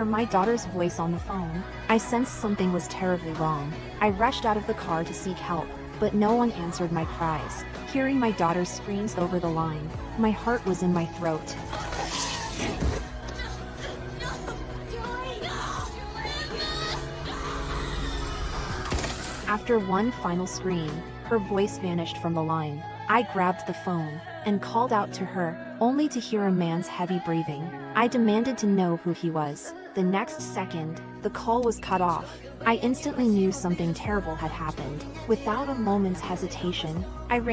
my daughter's voice on the phone. I sensed something was terribly wrong. I rushed out of the car to seek help, but no one answered my cries. Hearing my daughter's screams over the line, my heart was in my throat. After one final scream, her voice vanished from the line. I grabbed the phone and called out to her, only to hear a man's heavy breathing. I demanded to know who he was. The next second, the call was cut off. I instantly knew something terrible had happened. Without a moment's hesitation, I ran